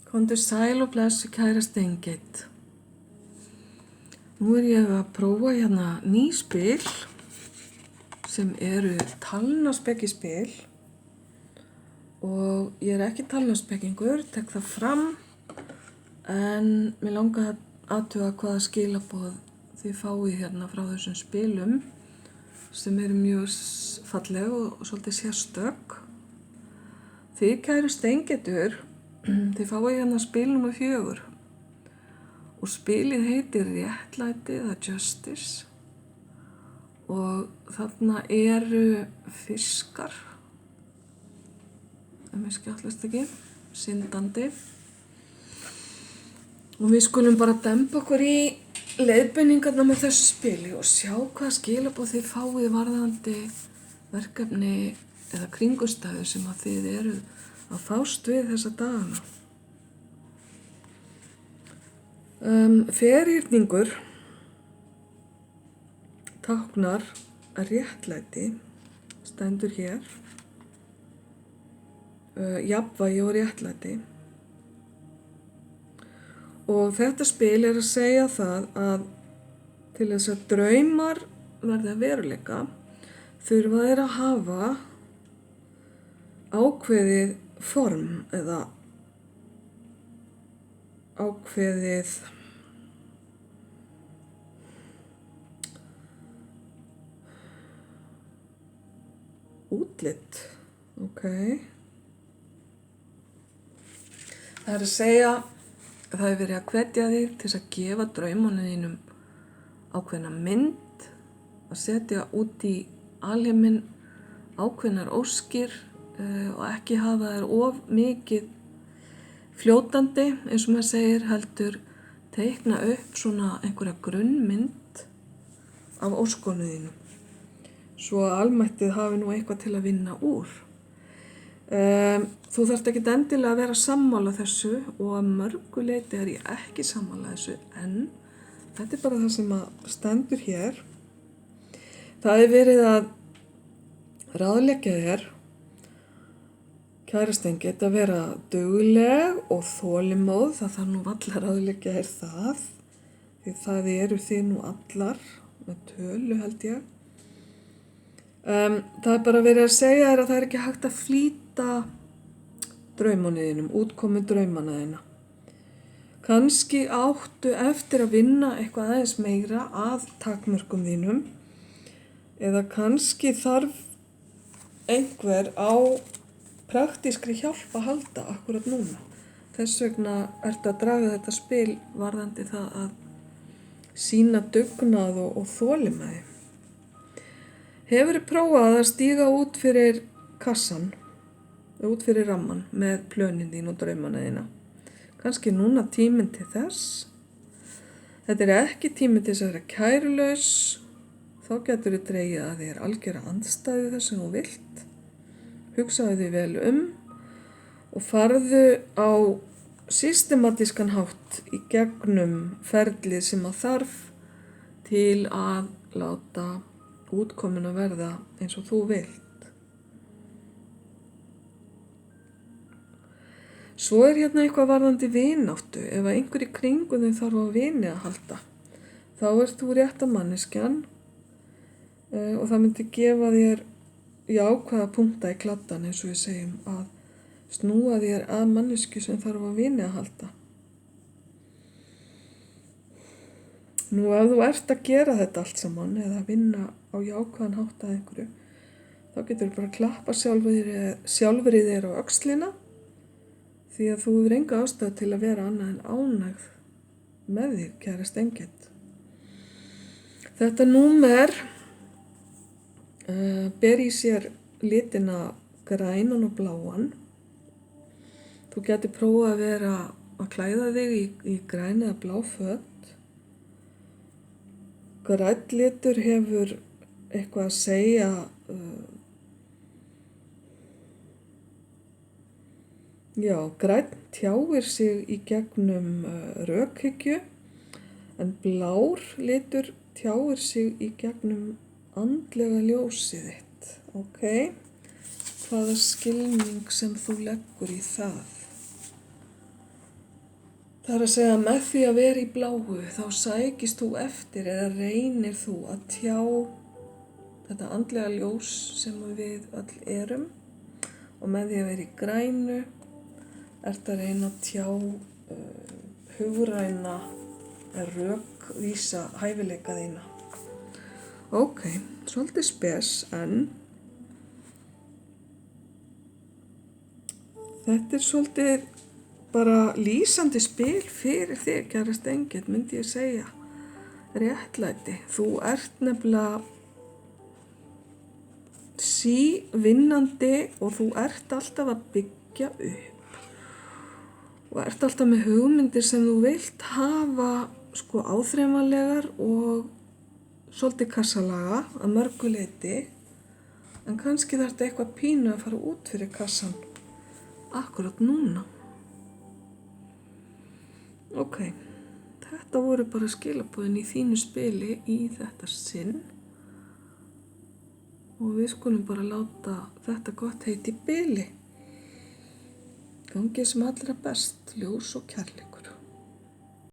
Komdu sæl og blessu kæra Steingeit. Nú ég að prófa hérna ný spil sem eru talnaspekispil og ég ekki talnaspekingur, tek það fram en mér langar að athuga hvaða skilaboð þið fáið hérna frá þessum spilum sem eru mjög falleg og svolítið sérstök. Þið kæru Steingeitur, þið fáið hérna spil númer 4 og spilið heitir Réttlæti eða Justice og þarna eru fiskar, ef mér skjátlast ekki, syndandi og við skulum bara demba okkur í leiðbeiningarna með þessu spili og sjá hvað skilaboð þið fáið varðandi verkefni eða kringumstæður sem að þið eruð að fást við þessa dagana. Ferhyrningur táknar réttlæti, stendur hér, jafnvægi og réttlæti. Og þetta spil að segja það að til þess að draumar verði að veruleika þurfa þeir að hafa ákveðið form eða ákveðið útlit, ok. Það að segja að það verið að hvetja þig til þess að gefa draumunum þínum ákveðna mynd, að setja út í alheiminn ákveðnar óskir og ekki hafa þær of mikið fljótandi, eins og maður segir, heldur teikna upp svona einhverja grunnmynd af óskunum þínum, svo að almættið hafi nú eitthvað til að vinna úr. Þú þarft ekki endilega að vera sammála þessu og að mörgu leyti ég ekki sammála þessu, en þetta bara það sem að stendur hér. Það verið að ráðleggja þér, kæra Steingeit, að vera dugleg og þolinmóð. Það þarf nú allar ráðleggja þér það, því það eru þið nú allar með tölu, held ég. Það bara verið að segja þér að það ekki hægt að flýta draumunum þínum, útkomu draumana þína. Kannski áttu eftir að vinna eitthvað aðeins meira að takmörkum þínum, eða kannski þarf einhver á praktískri hjálp að halda akkurat núna. Þess vegna ertu að draga þetta spil varðandi það að sýna dugnað og þolinmæði. Hefurðu prófað að stíga út fyrir kassan, út fyrir ramman með plönin þín og draumana þína? Kannski núna tíminn til þess. Þetta ekki tíminn til þess að vera kærulaus. Þá geturðu dregið að þér algjöra andstæðu þess sem þú vilt. Hugsaðu þig vel og farðu á systematískan hátt í gegnum ferlið sem að þarf til að láta útkomuna verða eins og þú vilt. Svo hérna eitthvað varðandi vináttu. Ef að einhver í kringum þau þarf á vini að halda, þá þú rétta manneskjan og það myndi gefa þér jákvæða punkta í kladdan, eins og við segjum, að snúa þér að mannesku sem þarf á vini að halda. Nú ef þú að gera þetta allt saman eða vinna á jákvæðan hátt að einhverju, þá getur bara að klappa sjálfur í þér á öxlina, því að þú hefur enga ástæðu til að vera annað en ánægð með þig, kæra Steingeit. Þetta númer ber í sér litina grænan og bláan. Þú getur prófað að vera að klæða þig í græn eða blá föt. Grænn litur hefur eitthvað að segja grænn tjáir sig í gegnum rökhyggju, en blár litur tjáir sig í gegnum andlega ljósið þitt, ok? Hvaða skilning sem þú leggur í það? Það er að segja með því að vera í bláu þá sækist þú eftir eða reynir þú að tjá þetta andlega ljós sem við öll erum og með því að vera í grænu ert að reyna að tjá hugræna rökvísa hæfileika þína. Ok, svolítið spes en þetta svolítið bara lýsandi spil fyrir þig, kærast engill, myndi ég segja. Réttlæti. Þú ert nefnilega sívinnandi og þú ert alltaf að byggja upp. Og ert alltaf með hugmyndir sem þú vilt hafa áþreifanlegar og svolítið kassalaga að mörgu leyti. En kannski þarf þetta eitthvað pínu að fara út fyrir kassan akkurat núna. Ok, þetta voru bara skilaboðin í þínu spili í þetta sinn og við skulum bara láta þetta gott heiti í bili. Gangið sem allra best, ljós og kærleikur.